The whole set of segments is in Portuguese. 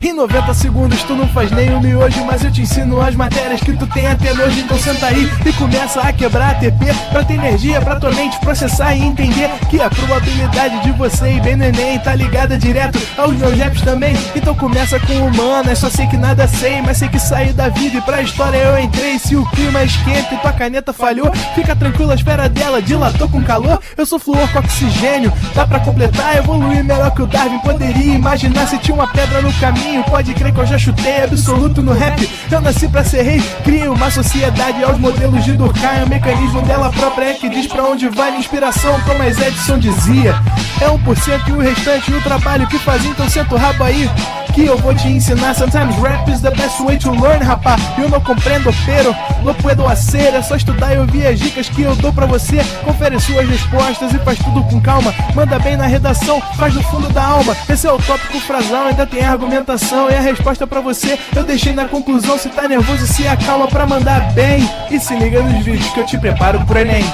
Em 90 segundos tu não faz nem um miojo, mas eu te ensino as matérias que tu tem até nojo. Então senta aí e começa a quebrar ATP pra ter energia pra tua mente processar e entender que a probabilidade de você ir bem no Enem tá ligada direto aos meus raps também. Então começa com humanas, só sei que nada sei, mas sei que saí da vida e pra história eu entrei. Se o clima esquenta e tua caneta falhou, fica tranquilo, a esfera dela dilatou com calor. Eu sou flúor com oxigênio, dá pra completar, evoluir melhor que o Darwin poderia imaginar. Se tinha uma pedra no caminho, pode crer que eu já chutei absoluto no rap. Eu nasci pra ser rei, crio uma sociedade aos modelos de Durkheim. O mecanismo dela própria é que diz pra onde vai minha inspiração. Thomas Edison dizia, é 1% e o restante o trabalho que fazia. Então senta o rabo aí que eu vou te ensinar. Sometimes rap is the best way to learn, rapá. Eu não compreendo, pero não puedo hacer. É só estudar e ouvir as dicas que eu dou pra você. Confere suas respostas e faz tudo com calma. Manda bem na redação, faz do fundo da alma. Esse é o tópico frasal, ainda tem argumentação. E a resposta pra você eu deixei na conclusão. Se tá nervoso, se acalma pra mandar bem. E se liga nos vídeos que eu te preparo pro Enem.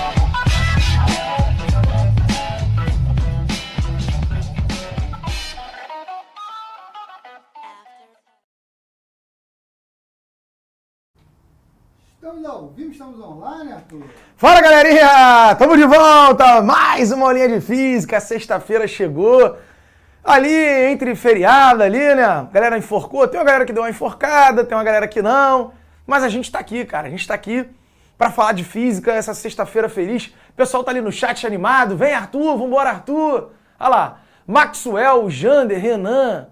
Estamos ao vivo, estamos online, Arthur. Fala, galerinha! Tamo de volta! Mais uma aulinha de física. Sexta-feira chegou. Ali, entre feriado ali, né? A galera enforcou. Tem uma galera que deu uma enforcada, tem uma galera que não. Mas a gente tá aqui, cara. A gente tá aqui pra falar de física essa sexta-feira feliz. O pessoal tá ali no chat animado. Vem, Arthur! Vambora, Arthur! Olha lá. Maxwell, Jander, Renan,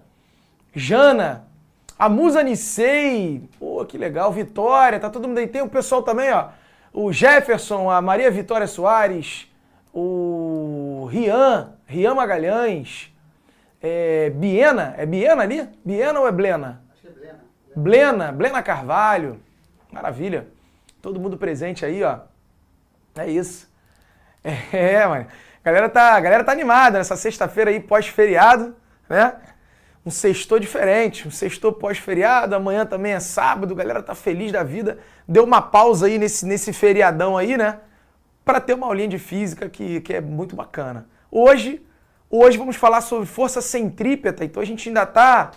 Jana, a Musa Nissei, pô, que legal, Vitória, tá todo mundo aí. Tem o pessoal também, ó, o Jefferson, a Maria Vitória Soares, o Rian Magalhães, Biena, é Biena ali? Biena ou é Blena? Acho que é Blena. Blena Carvalho, maravilha. Todo mundo presente aí, ó. É isso. Mano, a galera tá animada nessa sexta-feira aí, pós-feriado, né? Um sextou diferente, um sextou pós-feriado, amanhã também é sábado, a galera tá feliz da vida. Deu uma pausa aí nesse feriadão aí, né? Pra ter uma aulinha de física que é muito bacana. Hoje vamos falar sobre força centrípeta, então a gente ainda tá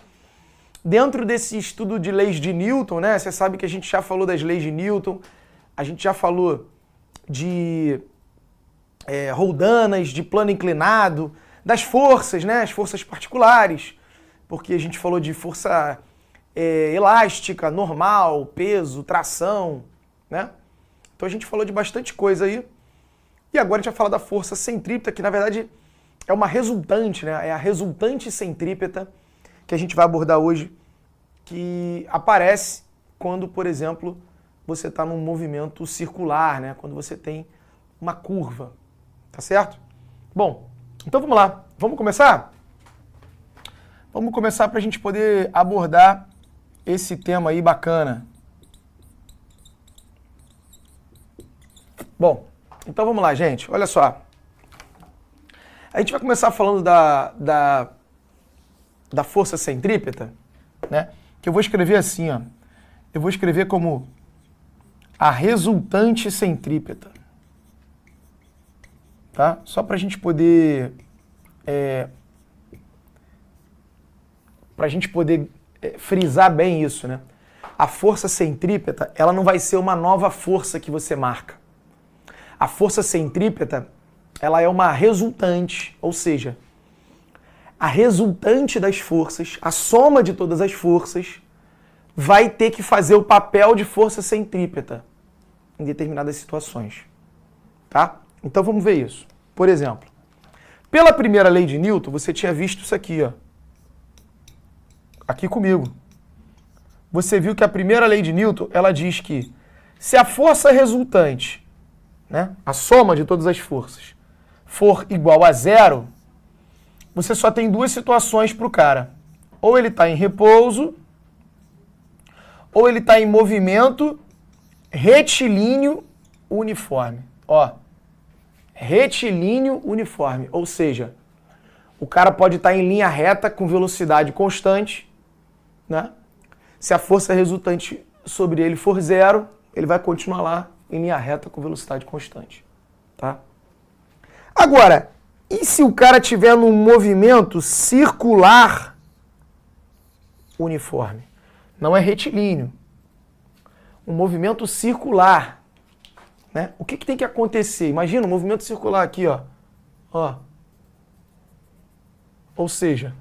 dentro desse estudo de leis de Newton, né? Você sabe que a gente já falou das leis de Newton, a gente já falou de roldanas, de plano inclinado, das forças, né? As forças particulares, porque a gente falou de força elástica, normal, peso, tração, né? Então a gente falou de bastante coisa aí. E agora a gente vai falar da força centrípeta, que na verdade é uma resultante, né? É a resultante centrípeta que a gente vai abordar hoje, que aparece quando, por exemplo, você está num movimento circular, né? Quando você tem uma curva, tá certo? Bom, então vamos lá. Vamos começar? Vamos começar para a gente poder abordar esse tema aí bacana. Bom, então vamos lá, gente. Olha só. A gente vai começar falando da força centrípeta, né? Que eu vou escrever assim, ó. Eu vou escrever como a resultante centrípeta. Tá? Só para a gente poder... frisar bem isso, né? A força centrípeta, ela não vai ser uma nova força que você marca. A força centrípeta, ela é uma resultante, ou seja, a resultante das forças, a soma de todas as forças, vai ter que fazer o papel de força centrípeta em determinadas situações, tá? Então vamos ver isso. Por exemplo, pela primeira lei de Newton, você tinha visto isso aqui, ó. Aqui comigo. Você viu que a primeira lei de Newton, ela diz que se a força resultante, né, a soma de todas as forças, for igual a zero, você só tem duas situações para o cara. Ou ele está em repouso, ou ele está em movimento retilíneo uniforme. Ó, retilíneo uniforme, ou seja, o cara pode estar em linha reta com velocidade constante, né? Se a força resultante sobre ele for zero, ele vai continuar lá em linha reta com velocidade constante. Tá? Agora, e se o cara tiver num movimento circular uniforme? Não é retilíneo. Um movimento circular. Né? O que tem que acontecer? Imagina um movimento circular aqui, ó. Ou seja,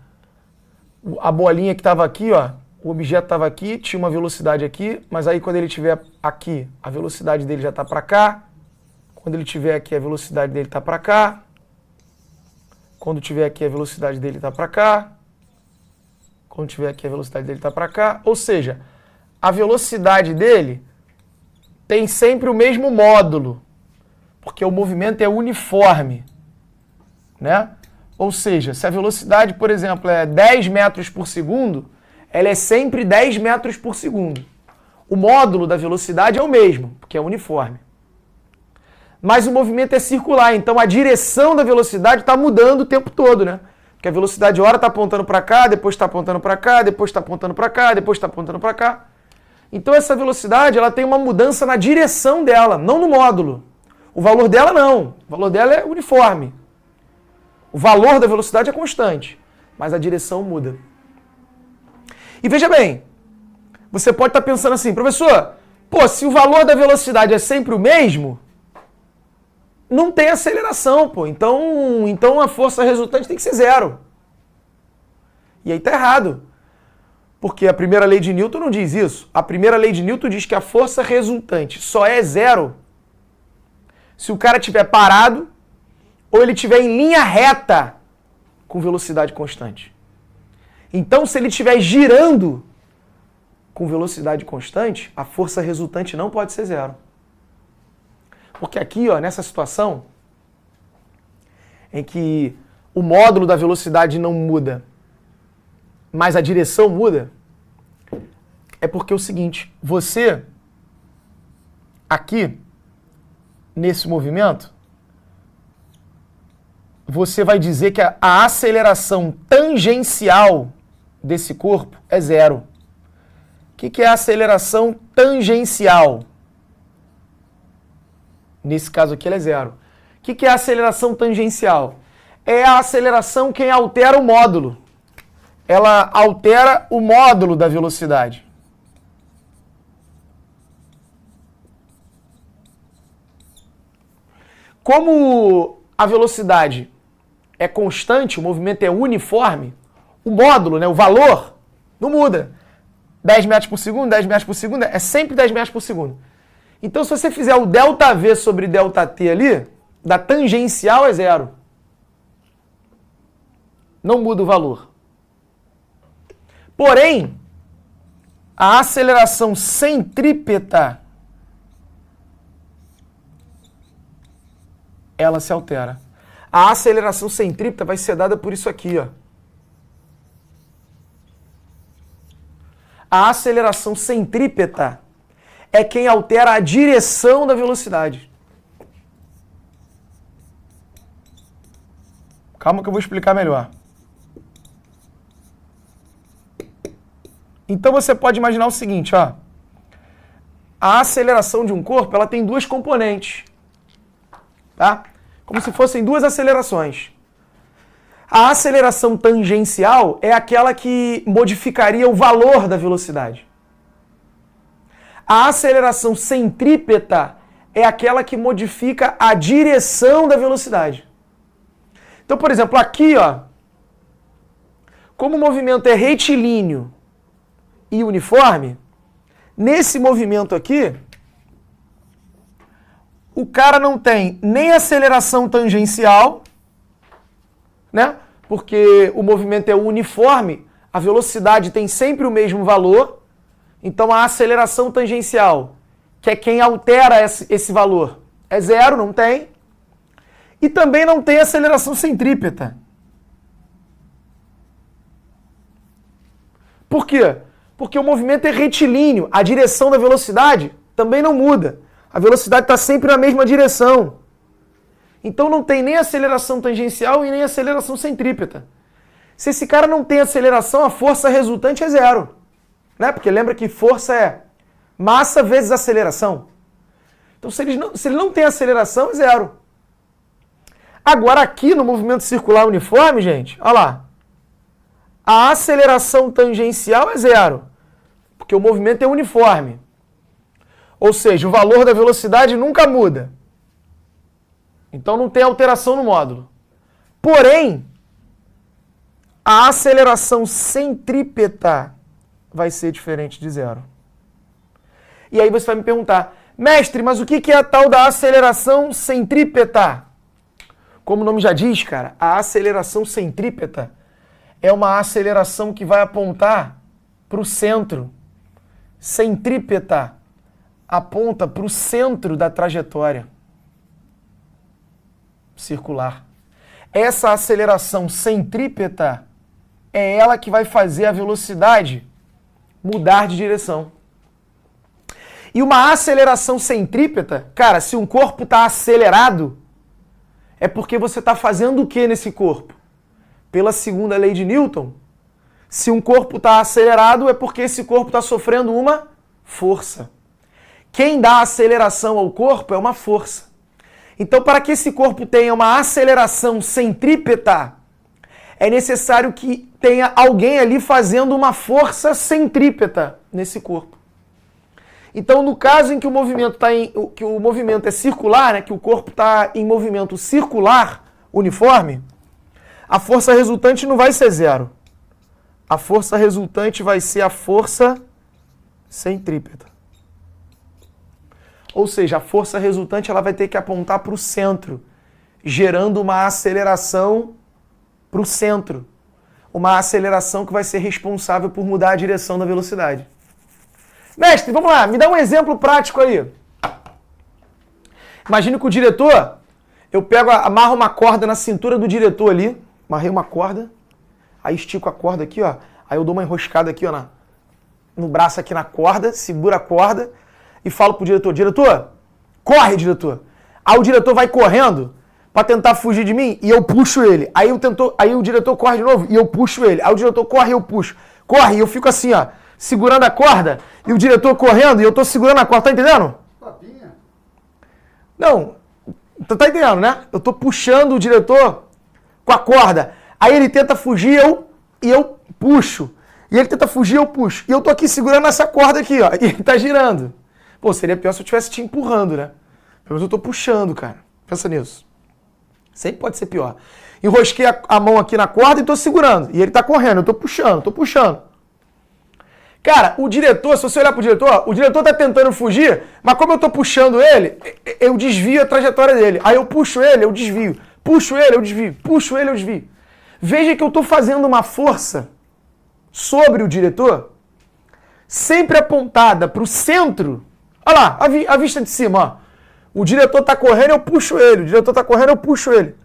a bolinha que estava aqui, ó, o objeto estava aqui, tinha uma velocidade aqui, mas aí quando ele estiver aqui, a velocidade dele já está para cá. Quando ele estiver aqui, a velocidade dele está para cá. Quando estiver aqui, a velocidade dele está para cá. Quando estiver aqui, a velocidade dele está para cá. Ou seja, a velocidade dele tem sempre o mesmo módulo, porque o movimento é uniforme, né? Ou seja, se a velocidade, por exemplo, é 10 metros por segundo, ela é sempre 10 metros por segundo. O módulo da velocidade é o mesmo, porque é uniforme. Mas o movimento é circular, então a direção da velocidade está mudando o tempo todo, né? Porque a velocidade hora está apontando para cá, depois está apontando para cá, depois está apontando para cá, depois está apontando para cá. Então essa velocidade ela tem uma mudança na direção dela, não no módulo. O valor dela não, o valor dela é uniforme. O valor da velocidade é constante, mas a direção muda. E veja bem, você pode estar pensando assim, professor, se o valor da velocidade é sempre o mesmo, não tem aceleração, então a força resultante tem que ser zero. E aí tá errado. Porque a primeira lei de Newton não diz isso. A primeira lei de Newton diz que a força resultante só é zero se o cara estiver parado ou ele estiver em linha reta com velocidade constante. Então, se ele estiver girando com velocidade constante, a força resultante não pode ser zero. Porque aqui, nessa situação, em que o módulo da velocidade não muda, mas a direção muda, é porque é o seguinte, você, aqui, nesse movimento, você vai dizer que a aceleração tangencial desse corpo é zero. O que é a aceleração tangencial? Nesse caso aqui ela é zero. O que é a aceleração tangencial? É a aceleração que altera o módulo. Ela altera o módulo da velocidade. Como a velocidade é constante, o movimento é uniforme, o módulo, o valor, não muda. 10 metros por segundo, 10 metros por segundo, é sempre 10 metros por segundo. Então, se você fizer o ΔV sobre ΔT ali, da tangencial é zero. Não muda o valor. Porém, a aceleração centrípeta, ela se altera. A aceleração centrípeta vai ser dada por isso aqui, ó. A aceleração centrípeta é quem altera a direção da velocidade. Calma que eu vou explicar melhor. Então você pode imaginar o seguinte, ó. A aceleração de um corpo, ela tem duas componentes. Tá? Como se fossem duas acelerações. A aceleração tangencial é aquela que modificaria o valor da velocidade. A aceleração centrípeta é aquela que modifica a direção da velocidade. Então, por exemplo, aqui, ó, como o movimento é retilíneo e uniforme, nesse movimento aqui, o cara não tem nem aceleração tangencial, né? Porque o movimento é uniforme, a velocidade tem sempre o mesmo valor, então a aceleração tangencial, que é quem altera esse valor, é zero, não tem. E também não tem aceleração centrípeta. Por quê? Porque o movimento é retilíneo, a direção da velocidade também não muda. A velocidade está sempre na mesma direção. Então não tem nem aceleração tangencial e nem aceleração centrípeta. Se esse cara não tem aceleração, a força resultante é zero. Né? Porque lembra que força é massa vezes aceleração. Então, se ele não tem aceleração, é zero. Agora, aqui no movimento circular uniforme, gente, olha lá. A aceleração tangencial é zero, porque o movimento é uniforme. Ou seja, o valor da velocidade nunca muda. Então, não tem alteração no módulo. Porém, a aceleração centrípeta vai ser diferente de zero. E aí você vai me perguntar, mestre, mas o que é a tal da aceleração centrípeta? Como o nome já diz, cara, a aceleração centrípeta é uma aceleração que vai apontar para o centro. Centrípeta aponta para o centro da trajetória circular. Essa aceleração centrípeta é ela que vai fazer a velocidade mudar de direção. E uma aceleração centrípeta, cara, se um corpo está acelerado, é porque você está fazendo o que nesse corpo? Pela segunda lei de Newton, se um corpo está acelerado, é porque esse corpo está sofrendo uma força. Quem dá aceleração ao corpo é uma força. Então, para que esse corpo tenha uma aceleração centrípeta, é necessário que tenha alguém ali fazendo uma força centrípeta nesse corpo. Então, no caso em que o movimento é circular, né, que o corpo está em movimento circular, uniforme, a força resultante não vai ser zero. A força resultante vai ser a força centrípeta. Ou seja, a força resultante ela vai ter que apontar para o centro, gerando uma aceleração para o centro. Uma aceleração que vai ser responsável por mudar a direção da velocidade. Mestre, vamos lá, me dá um exemplo prático aí. Imagine que o diretor, eu amarro uma corda na cintura do diretor ali, amarrei uma corda, aí estico a corda aqui, ó, aí eu dou uma enroscada aqui, ó, no braço aqui na corda, segura a corda e falo pro diretor, diretor, corre, diretor. Aí o diretor vai correndo para tentar fugir de mim e eu puxo ele. Aí o diretor corre de novo e eu puxo ele. Aí o diretor corre e eu puxo. Corre e eu fico assim, ó, segurando a corda e o diretor correndo e eu tô segurando a corda, tá entendendo? Papinha. Não, tá entendendo, né? Eu tô puxando o diretor com a corda. Aí ele tenta fugir e eu puxo. E ele tenta fugir, eu puxo. E eu tô aqui segurando essa corda aqui, ó. E ele tá girando. Pô, seria pior se eu estivesse te empurrando, né? Pelo menos eu tô puxando, cara. Pensa nisso. Sempre pode ser pior. Enrosquei a mão aqui na corda e tô segurando. E ele tá correndo, eu tô puxando. Cara, o diretor, se você olhar pro diretor, o diretor tá tentando fugir, mas como eu tô puxando ele, eu desvio a trajetória dele. Aí eu puxo ele, eu desvio. Puxo ele, eu desvio. Puxo ele, eu desvio. Veja que eu tô fazendo uma força sobre o diretor, sempre apontada pro centro. Olha lá, a vista de cima, ó. O diretor tá correndo, eu puxo ele. O diretor tá correndo, eu puxo ele.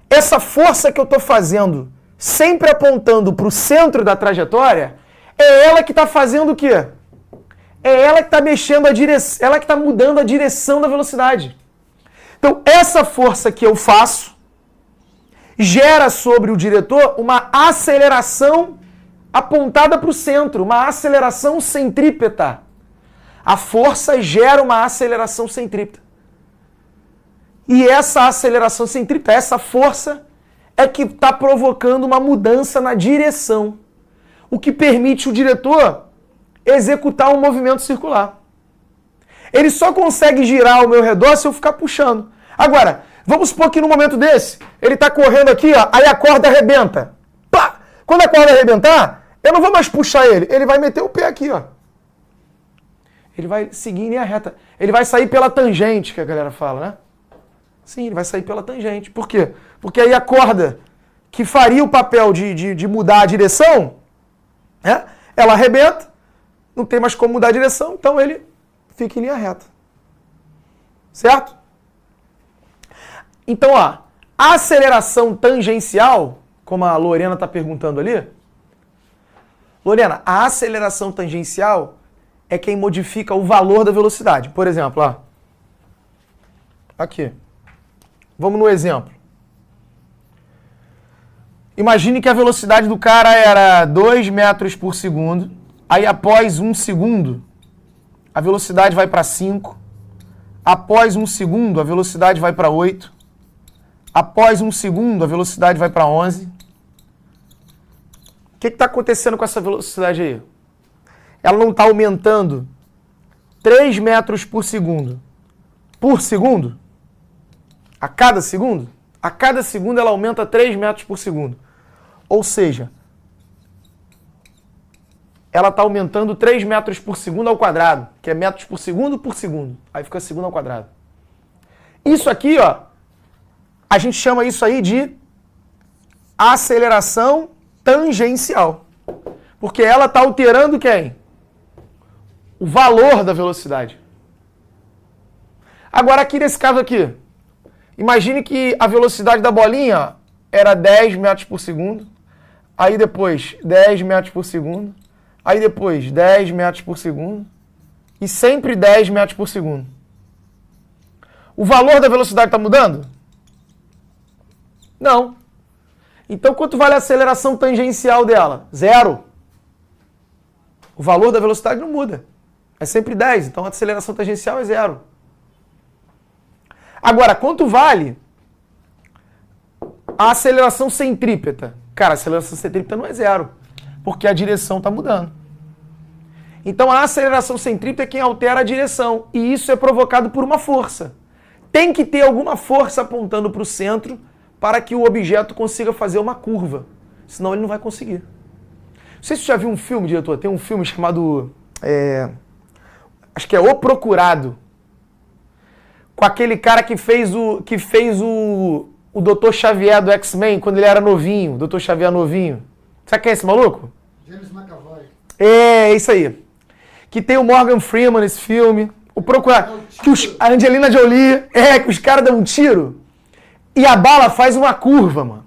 Essa força que eu tô fazendo, sempre apontando pro centro da trajetória, é ela que está fazendo o quê? É ela que está mexendo a direção, ela que está mudando a direção da velocidade. Então, essa força que eu faço gera sobre o diretor uma aceleração apontada para o centro, uma aceleração centrípeta. A força gera uma aceleração centrípeta. E essa aceleração centrípeta, essa força, é que está provocando uma mudança na direção, o que permite o diretor executar um movimento circular. Ele só consegue girar ao meu redor se eu ficar puxando. Agora, vamos supor que no momento desse, ele está correndo aqui, ó, aí a corda arrebenta. Pá! Quando a corda arrebentar, eu não vou mais puxar ele. Ele vai meter o pé aqui, ó. Ele vai seguir em linha reta. Ele vai sair pela tangente, que a galera fala, né? Sim, ele vai sair pela tangente. Por quê? Porque aí a corda que faria o papel de mudar a direção, né, ela arrebenta, não tem mais como mudar a direção, então ele fica em linha reta. Certo? Então, ó, a aceleração tangencial, como a Lorena está perguntando ali, Lorena, a aceleração tangencial é quem modifica o valor da velocidade. Por exemplo, ó, aqui. Vamos no exemplo. Imagine que a velocidade do cara era 2 metros por segundo, aí após 1 segundo, a velocidade vai para 5, Após 1 segundo, a velocidade vai para 8. Após 1 segundo, a velocidade vai para 11. O que está acontecendo com essa velocidade aí? Ela não está aumentando 3 metros por segundo. Por segundo? A cada segundo? A cada segundo ela aumenta 3 metros por segundo. Ou seja, ela está aumentando 3 metros por segundo ao quadrado, que é metros por segundo. Aí fica segundo ao quadrado. Isso aqui, ó, a gente chama isso aí de aceleração tangencial. Porque ela está alterando quem? O valor da velocidade. Agora aqui nesse caso aqui, imagine que a velocidade da bolinha era 10 metros por segundo, aí depois 10 metros por segundo, aí depois 10 metros por segundo e sempre 10 metros por segundo. O valor da velocidade está mudando? Não. Então quanto vale a aceleração tangencial dela? 0. O valor da velocidade não muda. É sempre 10, então a aceleração tangencial é 0. Agora, quanto vale a aceleração centrípeta? Cara, a aceleração centrípeta não é 0, porque a direção está mudando. Então a aceleração centrípeta é quem altera a direção, e isso é provocado por uma força. Tem que ter alguma força apontando para o centro para que o objeto consiga fazer uma curva, senão ele não vai conseguir. Não sei se você já viu um filme, diretor, tem um filme chamado, acho que é O Procurado, com aquele cara que fez o Dr. Xavier do X-Men quando ele era novinho, Dr. Xavier novinho. Sabe quem é esse maluco? James McAvoy. É, isso aí. Que tem o Morgan Freeman nesse filme, O Procurado, que a Angelina Jolie, que os caras dão um tiro e a bala faz uma curva, mano.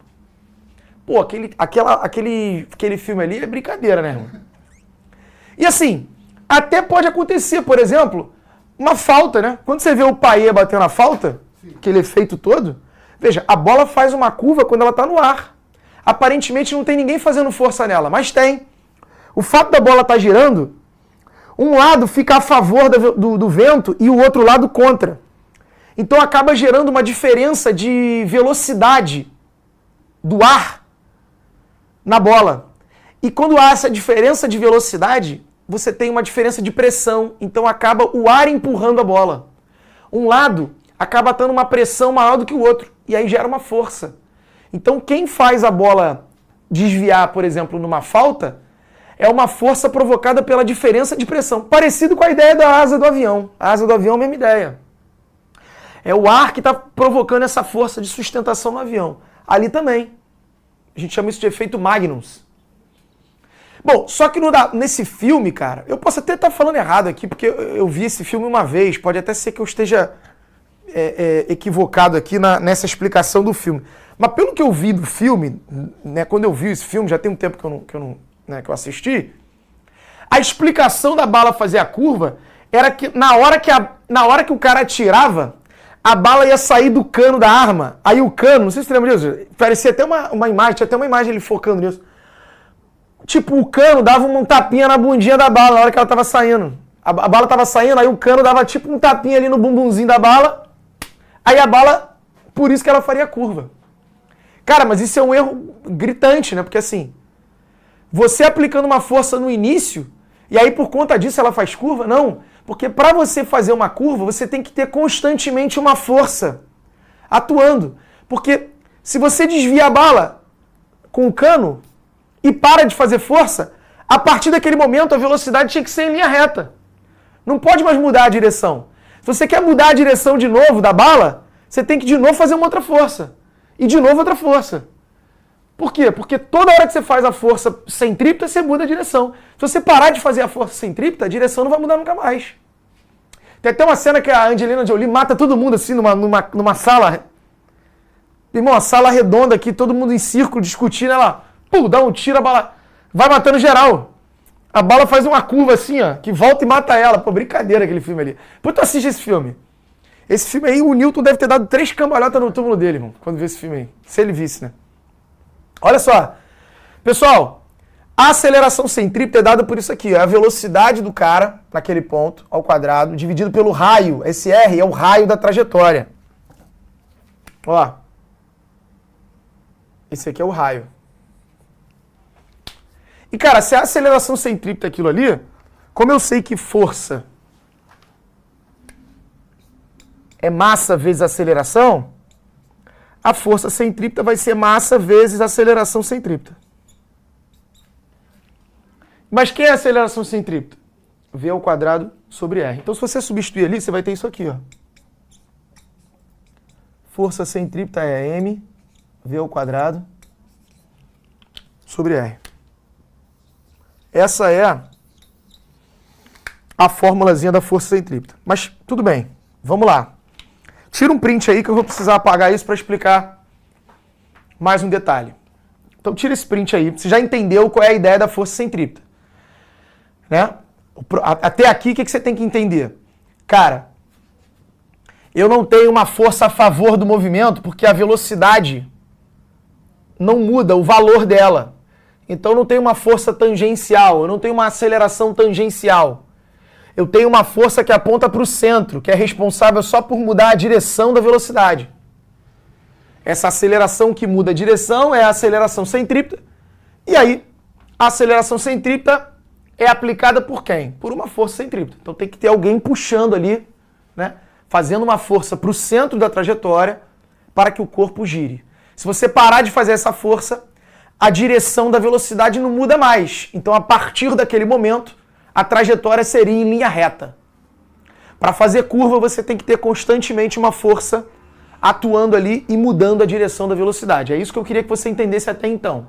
Pô, aquele filme ali é brincadeira, né, irmão? E assim, até pode acontecer, por exemplo, uma falta, né? Quando você vê o Payet batendo a falta, aquele efeito todo, veja, a bola faz uma curva quando ela tá no ar. Aparentemente não tem ninguém fazendo força nela, mas tem. O fato da bola estar girando, um lado fica a favor do vento e o outro lado contra. Então acaba gerando uma diferença de velocidade do ar na bola. E quando há essa diferença de velocidade, você tem uma diferença de pressão. Então acaba o ar empurrando a bola. Um lado acaba tendo uma pressão maior do que o outro. E aí gera uma força. Então quem faz a bola desviar, por exemplo, numa falta, é uma força provocada pela diferença de pressão. Parecido com a ideia da asa do avião. A asa do avião é a mesma ideia. É o ar que está provocando essa força de sustentação no avião. Ali também. A gente chama isso de efeito Magnus. Bom, só que nesse filme, cara, eu posso até estar falando errado aqui, porque eu vi esse filme uma vez, pode até ser que eu esteja equivocado aqui nessa explicação do filme. Mas pelo que eu vi do filme, né, quando eu vi esse filme, já tem um tempo que eu assisti, a explicação da bala fazer a curva era que na hora que o cara atirava, a bala ia sair do cano da arma. Aí o cano, não sei se você lembra disso, parecia até uma imagem, tinha até uma imagem ele focando nisso. Tipo, o cano dava um tapinha na bundinha da bala na hora que ela tava saindo. A bala tava saindo, aí o cano dava tipo um tapinha ali no bumbumzinho da bala. Aí a bala, por isso que ela faria curva. Cara, mas isso é um erro gritante, né? Porque assim, você aplicando uma força no início, e aí por conta disso ela faz curva? Não. Porque para você fazer uma curva, você tem que ter constantemente uma força atuando. Porque se você desvia a bala com o cano e para de fazer força, a partir daquele momento a velocidade tinha que ser em linha reta. Não pode mais mudar a direção. Se você quer mudar a direção de novo da bala, você tem que de novo fazer uma outra força. E de novo outra força. Por quê? Porque toda hora que você faz a força centrípeta, você muda a direção. Se você parar de fazer a força centrípeta, a direção não vai mudar nunca mais. Tem até uma cena que a Angelina Jolie mata todo mundo assim numa sala. Irmão, uma sala redonda aqui, todo mundo em círculo discutindo, ela dá um tiro, a bala vai matando geral. A bala faz uma curva assim, ó, que volta e mata ela. Pô, brincadeira aquele filme ali. Pô, tu assiste esse filme. Esse filme aí, o Newton deve ter dado 3 cambalhotas no túmulo dele, irmão, quando viu esse filme aí. Se ele visse, né? Olha só. Pessoal, A aceleração centrípeta é dada por isso aqui, ó, a velocidade do cara naquele ponto ao quadrado, dividido pelo raio. Esse R é o raio da trajetória. Ó. Esse aqui é o raio. E, cara, se a aceleração centrípeta é aquilo ali, como eu sei que força é massa vezes aceleração, a força centrípeta vai ser massa vezes aceleração centrípeta. Mas quem é a aceleração centrípeta? V ao quadrado sobre R. Então, se você substituir ali, você vai ter isso aqui, ó. Força centrípeta é M, V ao quadrado sobre R. Essa é a formulazinha da força centrípeta. Mas, tudo bem, vamos lá. Tira um print aí que eu vou precisar apagar isso para explicar mais um detalhe. Então, tira esse print aí. Você já entendeu qual é a ideia da força centrípeta. Né? Até aqui, o que você tem que entender? Cara, eu não tenho uma força a favor do movimento porque a velocidade não muda o valor dela. Então, eu não tenho uma força tangencial, eu não tenho uma aceleração tangencial. Eu tenho uma força que aponta para o centro, que é responsável só por mudar a direção da velocidade. Essa aceleração que muda a direção é a aceleração centrípeta. E aí, a aceleração centrípeta é aplicada por quem? Por uma força centrípeta. Então tem que ter alguém puxando ali, né? Fazendo uma força para o centro da trajetória para que o corpo gire. Se você parar de fazer essa força, a direção da velocidade não muda mais. Então, a partir daquele momento, a trajetória seria em linha reta. Para fazer curva, você tem que ter constantemente uma força atuando ali e mudando a direção da velocidade. É isso que eu queria que você entendesse até então.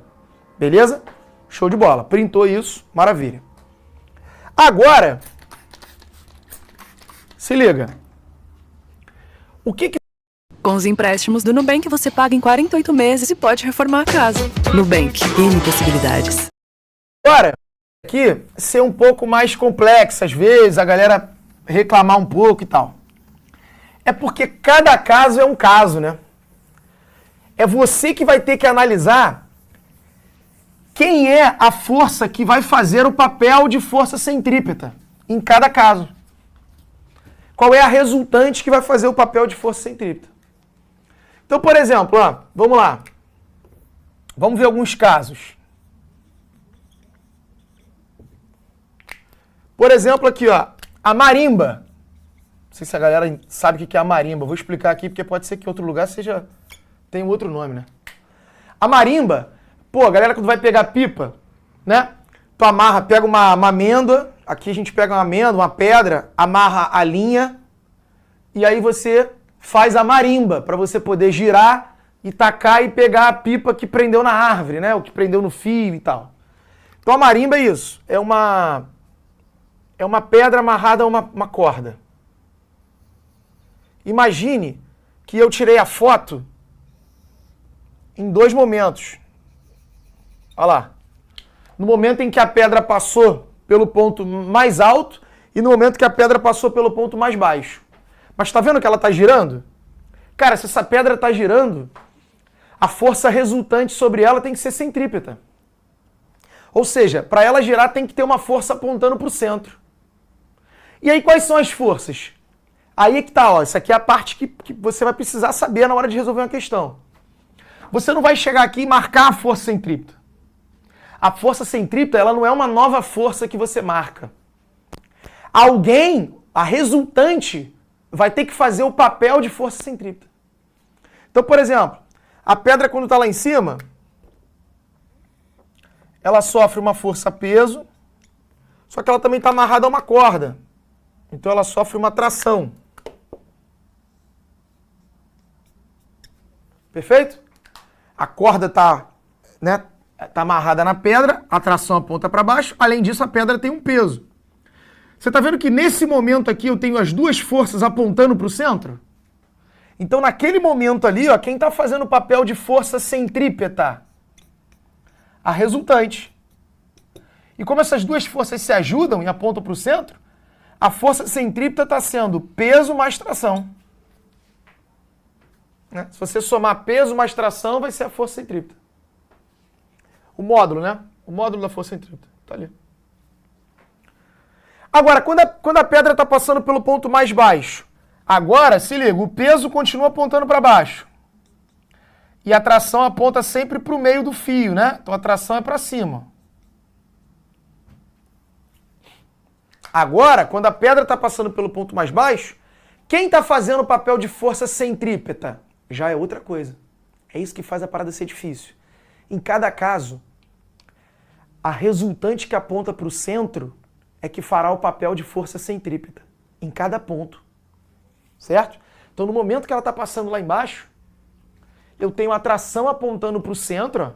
Beleza? Show de bola. Printou isso, maravilha. Agora, se liga. O que Com os empréstimos do Nubank, você paga em 48 meses e pode reformar a casa. Nubank, N possibilidades. Agora, aqui, ser um pouco mais complexo, às vezes, a galera reclamar um pouco e tal. É porque cada caso é um caso, né? É você que vai ter que analisar quem é a força que vai fazer o papel de força centrípeta em cada caso. Qual é a resultante que vai fazer o papel de força centrípeta? Então, por exemplo, ó, vamos lá. Vamos ver alguns casos. Por exemplo, aqui, ó, a marimba. Não sei se a galera sabe o que é a marimba. Vou explicar aqui, porque pode ser que em outro lugar tenha outro nome, né? A marimba, pô, a galera quando vai pegar pipa, né? Tu amarra, pega uma amêndoa, aqui a gente pega uma amêndoa, uma pedra, amarra a linha, e aí você faz a marimba, para você poder girar e tacar e pegar a pipa que prendeu na árvore, né? O que prendeu no fio e tal. Então a marimba é isso, é uma pedra amarrada a uma corda. Imagine que eu tirei a foto em dois momentos. Olha lá. No momento em que a pedra passou pelo ponto mais alto e no momento que a pedra passou pelo ponto mais baixo. Mas tá vendo que ela tá girando? Cara, se essa pedra tá girando, a força resultante sobre ela tem que ser centrípeta. Ou seja, para ela girar tem que ter uma força apontando para o centro. E aí quais são as forças? Aí é que tá, ó, isso aqui é a parte que você vai precisar saber na hora de resolver uma questão. Você não vai chegar aqui e marcar a força centrípeta. A força centrípeta, ela não é uma nova força que você marca. Alguém, a resultante, vai ter que fazer o papel de força centrípeta. Então, por exemplo, a pedra quando está lá em cima, ela sofre uma força-peso, só que ela também está amarrada a uma corda. Então ela sofre uma tração. Perfeito? A corda está, né, tá amarrada na pedra, a tração aponta para baixo, além disso a pedra tem um peso. Você está vendo que nesse momento aqui eu tenho as duas forças apontando para o centro? Então naquele momento ali, ó, quem está fazendo o papel de força centrípeta? A resultante. E como essas duas forças se ajudam e apontam para o centro, a força centrípeta está sendo peso mais tração. Né? Se você somar peso mais tração, vai ser a força centrípeta. O módulo, né? O módulo da força centrípeta. Tá ali. Agora, quando a pedra está passando pelo ponto mais baixo, agora, se liga, o peso continua apontando para baixo. E a tração aponta sempre para o meio do fio, né? Então a tração é para cima. Agora, quando a pedra está passando pelo ponto mais baixo, quem está fazendo o papel de força centrípeta? Já é outra coisa. É isso que faz a parada ser difícil. Em cada caso, a resultante que aponta para o centro é que fará o papel de força centrípeta. Em cada ponto. Certo? Então, no momento que ela está passando lá embaixo, eu tenho a tração apontando para o centro, ó,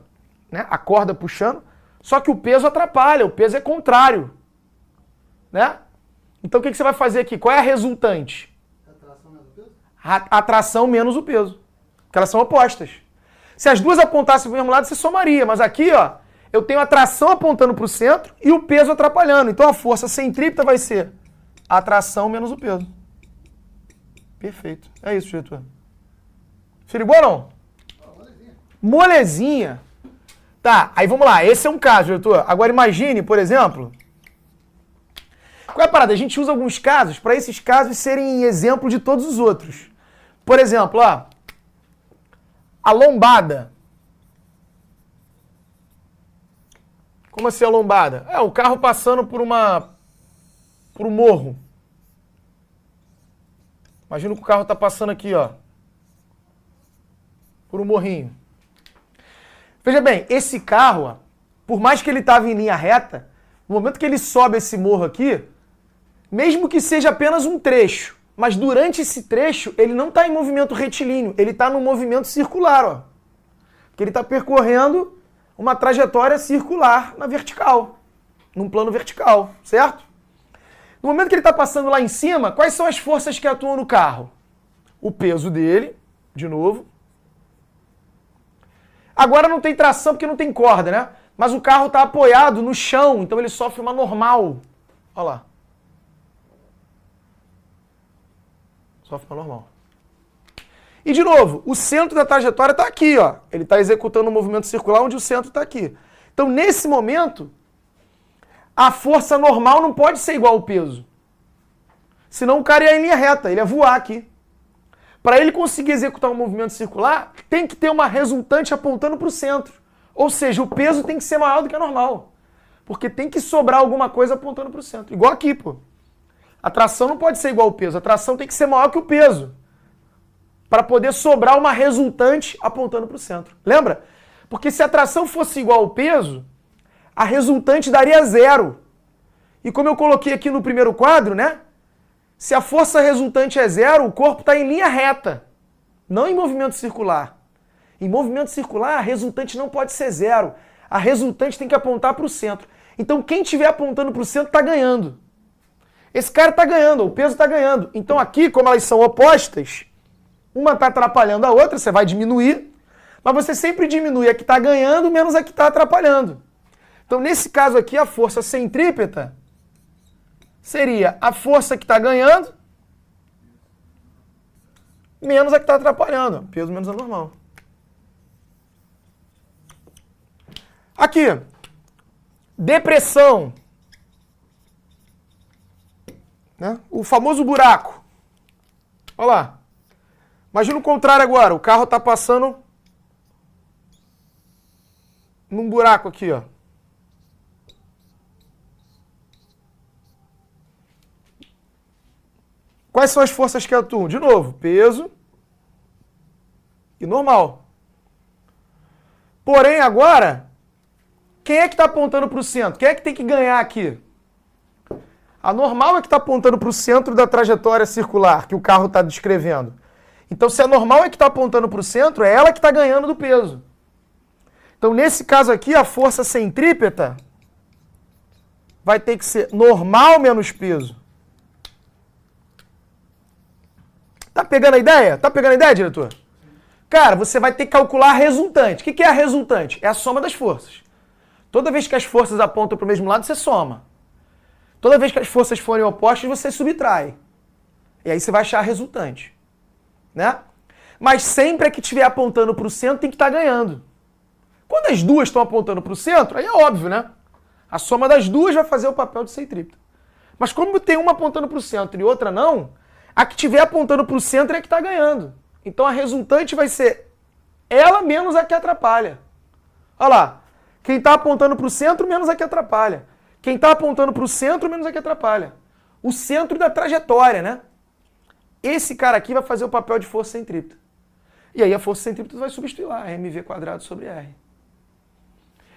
né? A corda puxando, só que o peso atrapalha, o peso é contrário. Né? Então o que você vai fazer aqui? Qual é a resultante? A tração menos o peso? A tração menos o peso. Porque elas são opostas. Se as duas apontassem para o mesmo lado, você somaria. Mas aqui, ó, eu tenho a tração apontando para o centro e o peso atrapalhando. Então a força centrípeta vai ser a tração menos o peso. Perfeito. É isso, diretor. Se ligou ou não? Molezinha. Molezinha. Tá, aí vamos lá. Esse é um caso, diretor. Agora imagine, por exemplo... Qual é a parada? A gente usa alguns casos para esses casos serem exemplo de todos os outros. Por exemplo, ó, a lombada. Como assim a lombada? É o carro passando por um morro. Imagina que o carro está passando aqui, ó, por um morrinho. Veja bem, esse carro, ó, por mais que ele estava em linha reta, no momento que ele sobe esse morro aqui, mesmo que seja apenas um trecho, mas durante esse trecho ele não está em movimento retilíneo, ele está no movimento circular, ó. Porque ele está percorrendo uma trajetória circular na vertical, num plano vertical, certo? No momento que ele está passando lá em cima, quais são as forças que atuam no carro? O peso dele, de novo. Agora não tem tração porque não tem corda, né? Mas o carro está apoiado no chão, então ele sofre uma normal. Olha lá. Sofre uma normal. E de novo, o centro da trajetória está aqui, ó. Ele está executando um movimento circular onde o centro está aqui. Então, nesse momento, a força normal não pode ser igual ao peso. Senão o cara ia em linha reta, ele ia voar aqui. Para ele conseguir executar um movimento circular, tem que ter uma resultante apontando para o centro. Ou seja, o peso tem que ser maior do que a normal. Porque tem que sobrar alguma coisa apontando para o centro. Igual aqui, pô. A tração não pode ser igual ao peso. A tração tem que ser maior que o peso. Para poder sobrar uma resultante apontando para o centro. Lembra? Porque se a tração fosse igual ao peso, a resultante daria 0. E como eu coloquei aqui no primeiro quadro, né? Se a força resultante é 0, o corpo está em linha reta. Não em movimento circular. Em movimento circular, a resultante não pode ser 0. A resultante tem que apontar para o centro. Então, quem estiver apontando para o centro está ganhando. Esse cara está ganhando, o peso está ganhando. Então, aqui, como elas são opostas, uma está atrapalhando a outra, você vai diminuir, mas você sempre diminui a que está ganhando menos a que está atrapalhando. Então, nesse caso aqui, a força centrípeta seria a força que está ganhando menos a que está atrapalhando. Peso menos a normal. Aqui, depressão. Né? O famoso buraco. Olha lá. Imagina o contrário agora. O carro está passando num buraco aqui, ó. Quais são as forças que atuam? De novo, peso e normal. Porém, agora, quem é que está apontando para o centro? Quem é que tem que ganhar aqui? A normal é que está apontando para o centro da trajetória circular que o carro está descrevendo. Então, se a normal é que está apontando para o centro, é ela que está ganhando do peso. Então, nesse caso aqui, a força centrípeta vai ter que ser normal menos peso. Tá pegando a ideia? Tá pegando a ideia, diretor? Cara, você vai ter que calcular a resultante. O que é a resultante? É a soma das forças. Toda vez que as forças apontam para o mesmo lado, você soma. Toda vez que as forças forem opostas, você subtrai. E aí você vai achar a resultante. Né? Mas sempre a que estiver apontando para o centro tem que estar ganhando. Quando as duas estão apontando para o centro, aí é óbvio, né? A soma das duas vai fazer o papel de centrípeta. Mas como tem uma apontando para o centro e outra não, a que estiver apontando para o centro é que está ganhando. Então a resultante vai ser ela menos a que atrapalha. Olha lá, quem está apontando para o centro menos a que atrapalha. Quem está apontando para o centro menos a que atrapalha. O centro da trajetória, né? Esse cara aqui vai fazer o papel de força centrípeta. E aí a força centrípeta vai substituir lá, mv² sobre R.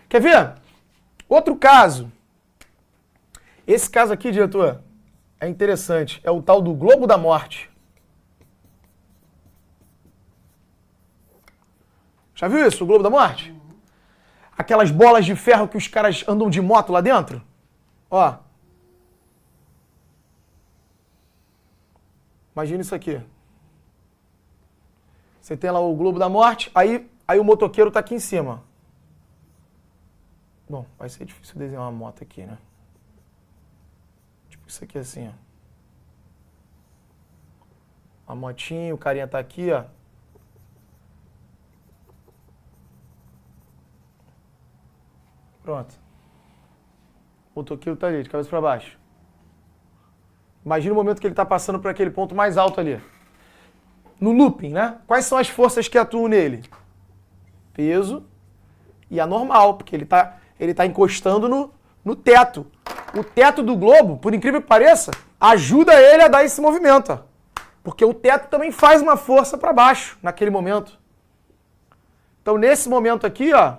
Quer ver? Outro caso. Esse caso aqui, diretor, é interessante. É o tal do globo da morte. Já viu isso, o globo da morte? Aquelas bolas de ferro que os caras andam de moto lá dentro? Ó. Imagina isso aqui. Você tem lá o globo da morte, aí o motoqueiro tá aqui em cima. Bom, vai ser difícil desenhar uma moto aqui, né? Tipo isso aqui assim, ó. A motinha, o carinha tá aqui, ó. Pronto. O motoqueiro tá ali, de cabeça para baixo. Imagina o momento que ele tá passando por aquele ponto mais alto ali. No looping, né? Quais são as forças que atuam nele? Peso e a normal, porque ele tá encostando no teto. O teto do globo, por incrível que pareça, ajuda ele a dar esse movimento, ó. Porque o teto também faz uma força para baixo naquele momento. Então, nesse momento aqui, ó,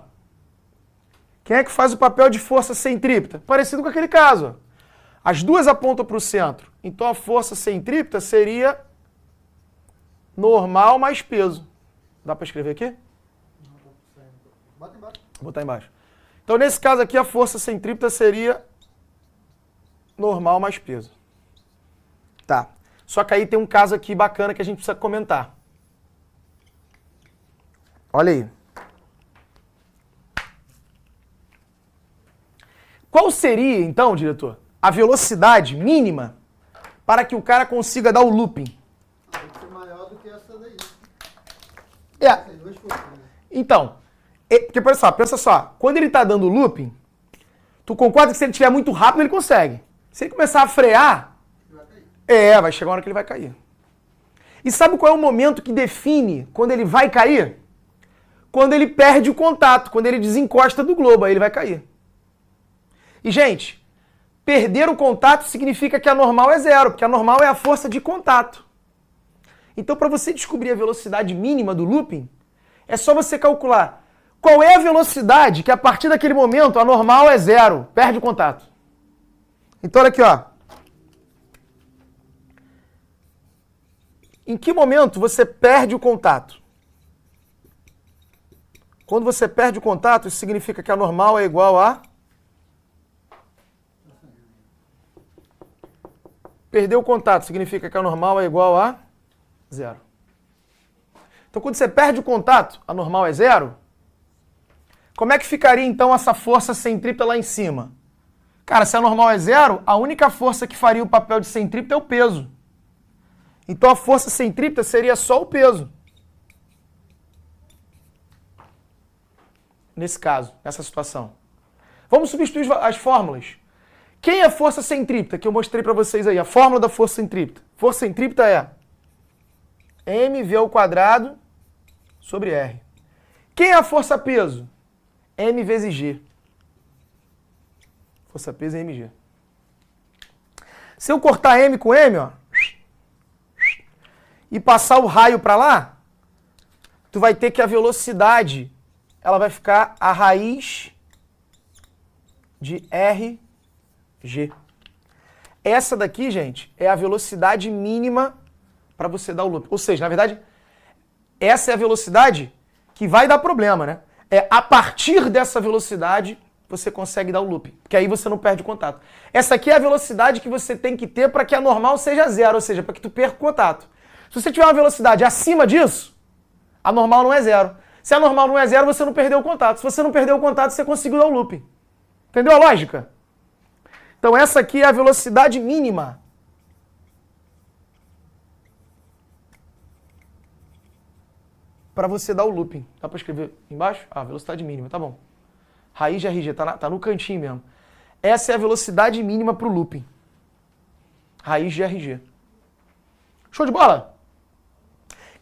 quem é que faz o papel de força centrípeta? Parecido com aquele caso, ó. As duas apontam para o centro. Então, a força centrípeta seria normal mais peso. Dá para escrever aqui? Bota embaixo. Vou botar embaixo. Então, nesse caso aqui, a força centrípeta seria normal mais peso. Tá. Só que aí tem um caso aqui bacana que a gente precisa comentar. Olha aí. Qual seria, então, diretor, a velocidade mínima para que o cara consiga dar o looping? Tem que ser maior do que essa daí. É. Tem duas forças, né? Então, porque pensa só, quando ele tá dando looping, tu concorda que se ele estiver muito rápido, ele consegue. Se ele começar a frear, Vai cair. vai chegar uma hora que ele vai cair. E sabe qual é o momento que define quando ele vai cair? Quando ele perde o contato, quando ele desencosta do globo, aí ele vai cair. E, gente, perder o contato significa que a normal é zero, porque a normal é a força de contato. Então, para você descobrir a velocidade mínima do looping, é só você calcular qual é a velocidade que a partir daquele momento a normal é zero, perde o contato. Então, olha aqui, ó. Em que momento você perde o contato? Quando você perde o contato, isso significa que a normal é igual a... Perder o contato significa que a normal é igual a zero. Então, quando você perde o contato, a normal é zero. Como é que ficaria, então, essa força centrípeta lá em cima? Cara, se a normal é zero, a única força que faria o papel de centrípeta é o peso. Então, a força centrípeta seria só o peso. Nesse caso, nessa situação. Vamos substituir as fórmulas. Quem é a força centrípeta que eu mostrei para vocês aí? A fórmula da força centrípeta. Força centrípeta é mv² sobre R. Quem é a força peso? M vezes G. Força peso é mg. Se eu cortar M com M, ó, e passar o raio para lá, tu vai ter que a velocidade, ela vai ficar a raiz de RG. Essa daqui, gente, é a velocidade mínima para você dar o loop. Ou seja, na verdade, essa é a velocidade que vai dar problema, né? É a partir dessa velocidade você consegue dar o loop, porque aí você não perde o contato. Essa aqui é a velocidade que você tem que ter para que a normal seja zero, ou seja, para que tu perca o contato. Se você tiver uma velocidade acima disso, a normal não é zero. Se a normal não é zero, você não perdeu o contato. Se você não perdeu o contato, você conseguiu dar o loop. Entendeu a lógica? Então essa aqui é a velocidade mínima. para você dar o looping. Dá para escrever embaixo? Ah, velocidade mínima, tá bom. Raiz de RG, tá no cantinho mesmo. Essa é a velocidade mínima para o looping. Raiz de RG. Show de bola?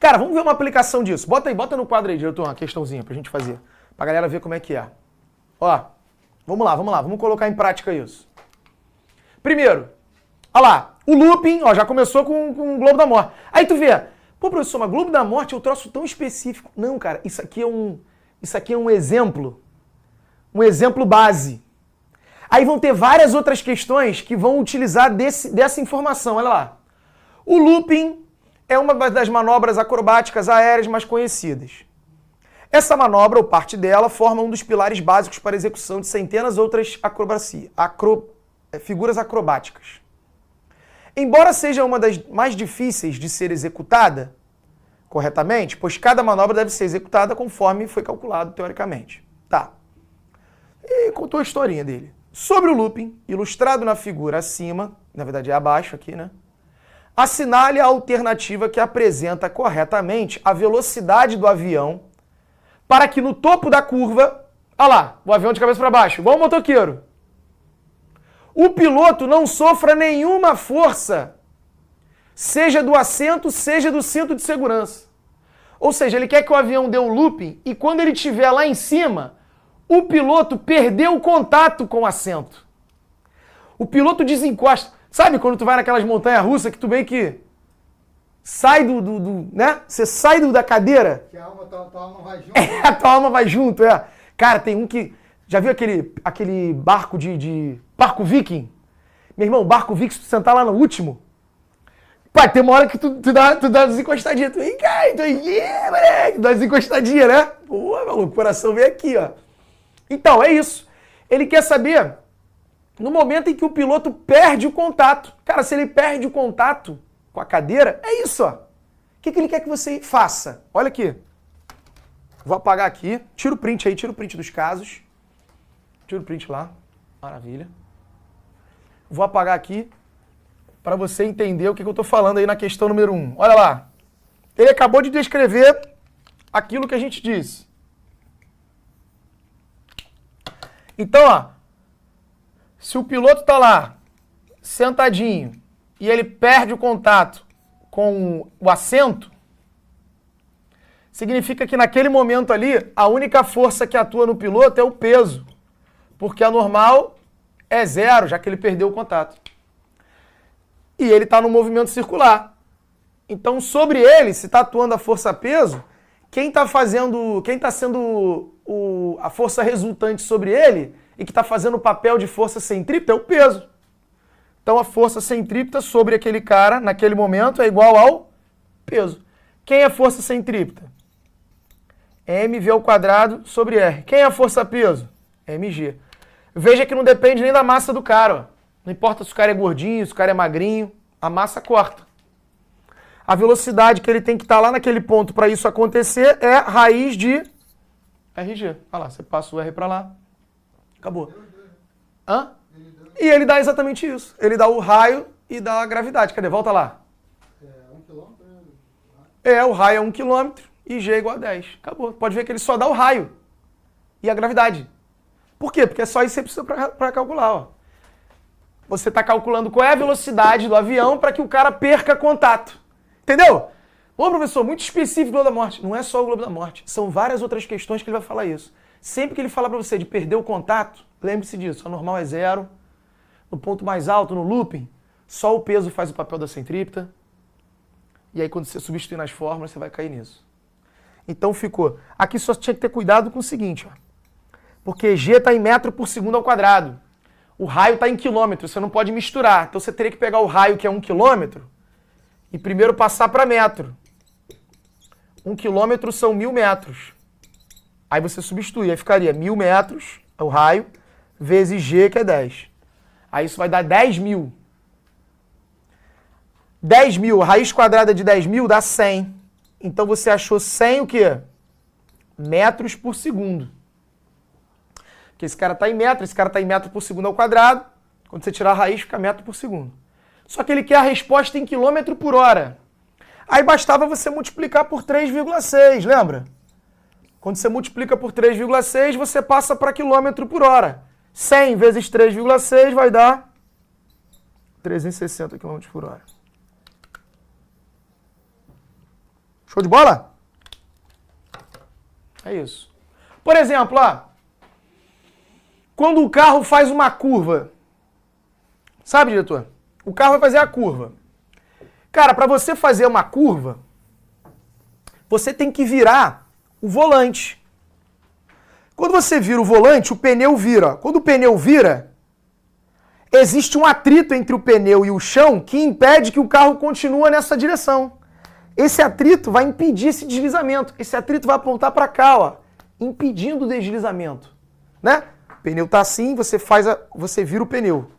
Cara, vamos ver uma aplicação disso. Bota no quadro aí, diretor, uma questãozinha pra gente fazer. Pra galera ver como é que é. Ó, vamos lá. Vamos colocar em prática isso. Primeiro, olha lá, o looping, ó, já começou com o Globo da Morte. Aí tu vê, pô, professor, mas Globo da Morte é um troço tão específico. Não, cara, isso aqui é um exemplo. Um exemplo base. Aí vão ter várias outras questões que vão utilizar dessa informação, olha lá. O looping é uma das manobras acrobáticas aéreas mais conhecidas. Essa manobra, ou parte dela, forma um dos pilares básicos para a execução de centenas de outras figuras acrobáticas. Embora seja uma das mais difíceis de ser executada corretamente, pois cada manobra deve ser executada conforme foi calculado teoricamente. Tá. E contou a historinha dele. Sobre o looping, ilustrado na figura acima, na verdade é abaixo aqui, né? Assinale a alternativa que apresenta corretamente a velocidade do avião para que no topo da curva, olha lá, o avião de cabeça para baixo, igual o motoqueiro, o piloto não sofra nenhuma força, seja do assento, seja do cinto de segurança. Ou seja, ele quer que o avião dê um looping e quando ele estiver lá em cima, o piloto perdeu o contato com o assento. O piloto desencosta. Sabe quando tu vai naquelas montanhas russas que tu meio que sai né? Você sai da cadeira. Que tua alma vai junto. É, a tua alma vai junto, é. Cara, tem um que... Já viu aquele barco barco viking? Meu irmão, barco viking, se tu sentar lá no último... Pai, tem uma hora que tu dá uma desencostadinha. Tu vem, cara, moleque, dá uma desencostadinha, né? Pô, maluco, o coração vem aqui, ó. Então, é isso. Ele quer saber... No momento em que o piloto perde o contato. Cara, se ele perde o contato com a cadeira, é isso, ó. O que ele quer que você faça? Olha aqui. Vou apagar aqui. Tira o print aí, tira o print dos casos. Tira o print lá. Maravilha. Vou apagar aqui para você entender o que eu tô falando aí na questão número 1. Olha lá. Ele acabou de descrever aquilo que a gente disse. Então, ó. Se o piloto está lá, sentadinho, e ele perde o contato com o assento, significa que naquele momento ali, a única força que atua no piloto é o peso, porque a normal é 0, já que ele perdeu o contato. E ele está no movimento circular. Então, sobre ele, se está atuando a força-peso, quem está sendo a força resultante sobre ele, e que está fazendo o papel de força centrípeta é o peso. Então a força centrípeta sobre aquele cara, naquele momento, é igual ao peso. Quem é força centrípeta? mv² sobre r. Quem é a força-peso? mg. Veja que não depende nem da massa do cara. Ó. Não importa se o cara é gordinho, se o cara é magrinho, a massa corta. A velocidade que ele tem que estar lá naquele ponto para isso acontecer é raiz de RG. Olha lá, você passa o R para lá. Acabou. Hã? E ele dá exatamente isso. Ele dá o raio e dá a gravidade. Cadê? Volta lá. É 1 quilômetro. O raio é 1 quilômetro e G é igual a 10. Acabou. Pode ver que ele só dá o raio e a gravidade. Por quê? Porque é só isso que você precisa para calcular. Ó. Você está calculando qual é a velocidade do avião para que o cara perca contato. Entendeu? Ô, professor, muito específico o Globo da Morte. Não é só o Globo da Morte. São várias outras questões que ele vai falar isso. Sempre que ele falar para você de perder o contato, lembre-se disso, a normal é 0, no ponto mais alto, no looping, só o peso faz o papel da centrípeta, e aí quando você substituir nas fórmulas, você vai cair nisso. Então ficou. Aqui só tinha que ter cuidado com o seguinte, ó, porque G está em metro por segundo ao quadrado, o raio está em quilômetro, você não pode misturar, então você teria que pegar o raio que é 1 quilômetro, e primeiro passar para metro. 1 quilômetro são 1000 metros. Aí você substitui, aí ficaria 1000 metros, o raio, vezes G, que é 10. Aí isso vai dar 10.000. 10.000, a raiz quadrada de 10.000 dá 100. Então você achou 100 o quê? Metros por segundo. Porque esse cara está em metro, esse cara está em metro por segundo ao quadrado. Quando você tirar a raiz, fica metro por segundo. Só que ele quer a resposta em quilômetro por hora. Aí bastava você multiplicar por 3,6, lembra? Quando você multiplica por 3,6, você passa para quilômetro por hora. 100 vezes 3,6 vai dar 360 km por hora. Show de bola? É isso. Por exemplo, ó, quando o carro faz uma curva, sabe, diretor? O carro vai fazer a curva. Cara, para você fazer uma curva, você tem que virar o volante. Quando você vira o volante, o pneu vira. Quando o pneu vira, existe um atrito entre o pneu e o chão que impede que o carro continue nessa direção. Esse atrito vai impedir esse deslizamento. Esse atrito vai apontar para cá, ó, impedindo o deslizamento, né? O pneu tá assim, você vira o pneu.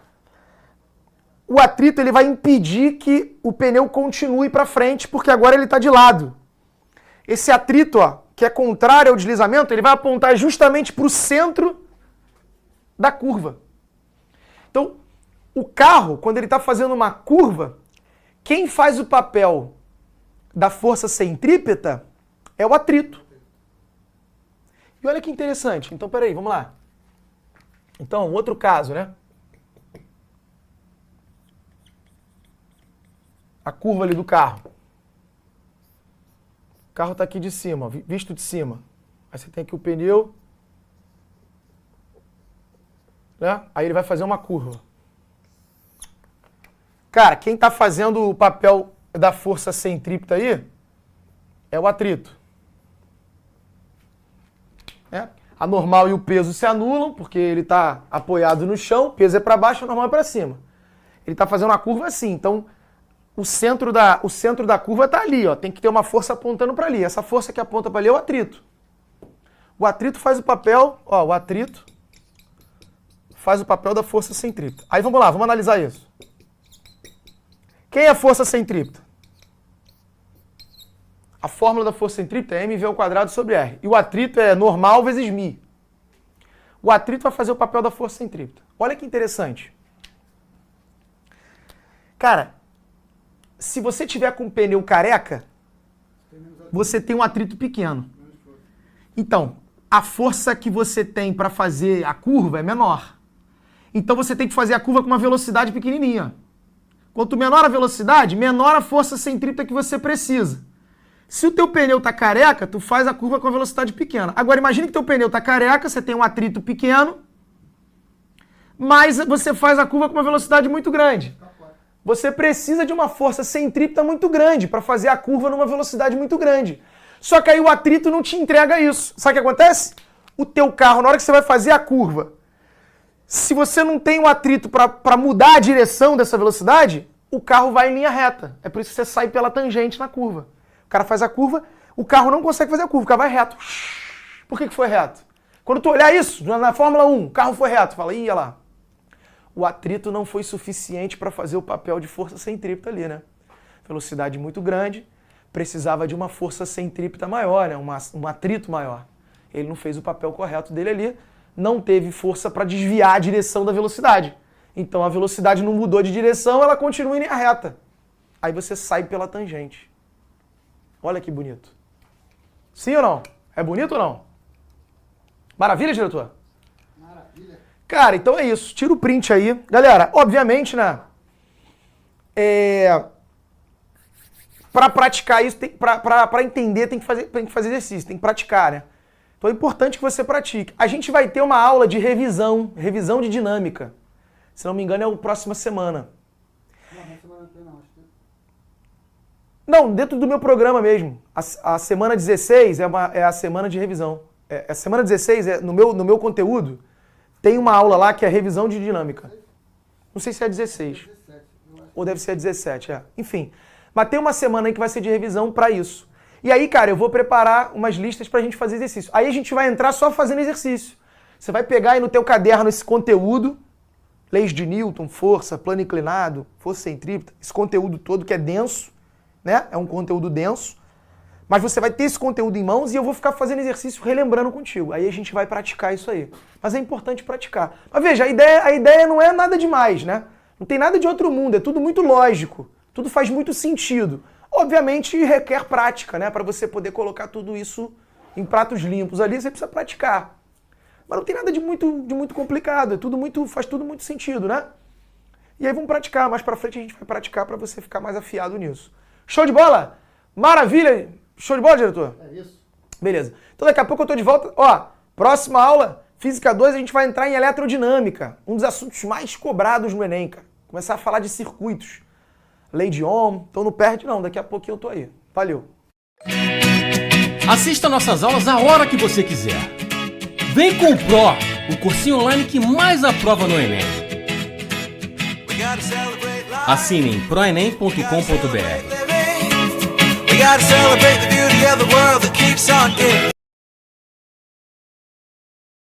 O atrito ele vai impedir que o pneu continue para frente, porque agora ele está de lado. Esse atrito, ó, que é contrário ao deslizamento, ele vai apontar justamente para o centro da curva. Então, o carro, quando ele está fazendo uma curva, quem faz o papel da força centrípeta é o atrito. E olha que interessante. Então, peraí, vamos lá. Então, outro caso, né? A curva ali do carro. O carro está aqui de cima, visto de cima. Aí você tem aqui o pneu, né? Aí ele vai fazer uma curva. Cara, quem está fazendo o papel da força centrípeta aí é o atrito. É? A normal e o peso se anulam, porque ele está apoiado no chão, o peso é para baixo, a normal é para cima. Ele está fazendo uma curva assim, então o centro da curva está ali, ó. Tem que ter uma força apontando para ali. Essa força que aponta para ali é o atrito. O atrito faz o papel, ó, o atrito faz o papel da força centrípeta. Aí vamos lá, vamos analisar isso. Quem é a força centrípeta? A fórmula da força centrípeta é mv ao quadrado sobre r. E o atrito é normal vezes μ. O atrito vai fazer o papel da força centrípeta. Olha que interessante. Cara, se você tiver com o pneu careca, você tem um atrito pequeno. Então, a força que você tem para fazer a curva é menor. Então você tem que fazer a curva com uma velocidade pequenininha. Quanto menor a velocidade, menor a força centrípeta que você precisa. Se o teu pneu está careca, tu faz a curva com a velocidade pequena. Agora imagine que teu pneu está careca, você tem um atrito pequeno, mas você faz a curva com uma velocidade muito grande. Você precisa de uma força centrípeta muito grande para fazer a curva numa velocidade muito grande. Só que aí o atrito não te entrega isso. Sabe o que acontece? O teu carro, na hora que você vai fazer a curva, se você não tem um atrito para mudar a direção dessa velocidade, o carro vai em linha reta. É por isso que você sai pela tangente na curva. O cara faz a curva, o carro não consegue fazer a curva, o carro vai reto. Por que foi reto? Quando tu olhar isso, na Fórmula 1, o carro foi reto, fala, ia lá. O atrito não foi suficiente para fazer o papel de força centrípeta ali, né? Velocidade muito grande, precisava de uma força centrípeta maior, né? Um atrito maior. Ele não fez o papel correto dele ali, não teve força para desviar a direção da velocidade. Então a velocidade não mudou de direção, ela continua em linha reta. Aí você sai pela tangente. Olha que bonito. Sim ou não? É bonito ou não? Maravilha, diretor? Maravilha. Cara, então é isso. Tira o print aí. Galera, obviamente, né? Para praticar isso, para entender, tem que fazer exercício, tem que praticar, né? Então é importante que você pratique. A gente vai ter uma aula de revisão de dinâmica. Se não me engano, é a próxima semana. Não, dentro do meu programa mesmo. A semana 16 é a semana de revisão. A semana 16, no meu conteúdo, tem uma aula lá que é revisão de dinâmica. Não sei se é 16. Ou deve ser 17, é. Enfim. Mas tem uma semana aí que vai ser de revisão para isso. E aí, cara, eu vou preparar umas listas pra gente fazer exercício. Aí a gente vai entrar só fazendo exercício. Você vai pegar aí no teu caderno esse conteúdo, leis de Newton, força, plano inclinado, força centrípeta, esse conteúdo todo que é denso, né? É um conteúdo denso. Mas você vai ter esse conteúdo em mãos e eu vou ficar fazendo exercício relembrando contigo. Aí a gente vai praticar isso aí. Mas é importante praticar. Mas veja, a ideia não é nada demais, né? Não tem nada de outro mundo, é tudo muito lógico. Tudo faz muito sentido. Obviamente requer prática, né? Para você poder colocar tudo isso em pratos limpos ali, você precisa praticar. Mas não tem nada de muito complicado, faz tudo muito sentido, né? E aí vamos praticar, mais pra frente a gente vai praticar para você ficar mais afiado nisso. Show de bola? Maravilha! Show de bola, diretor? É isso. Beleza. Então daqui a pouco eu tô de volta. Ó, próxima aula, Física 2, a gente vai entrar em eletrodinâmica, um dos assuntos mais cobrados no Enem, cara. Começar a falar de circuitos. Lei de Ohm, então não perde não, daqui a pouquinho eu tô aí. Valeu. Assista nossas aulas a hora que você quiser. Vem com o Pro, o cursinho online que mais aprova no Enem. Assine em proenem.com.br. We gotta celebrate the beauty of the world that keeps on giving.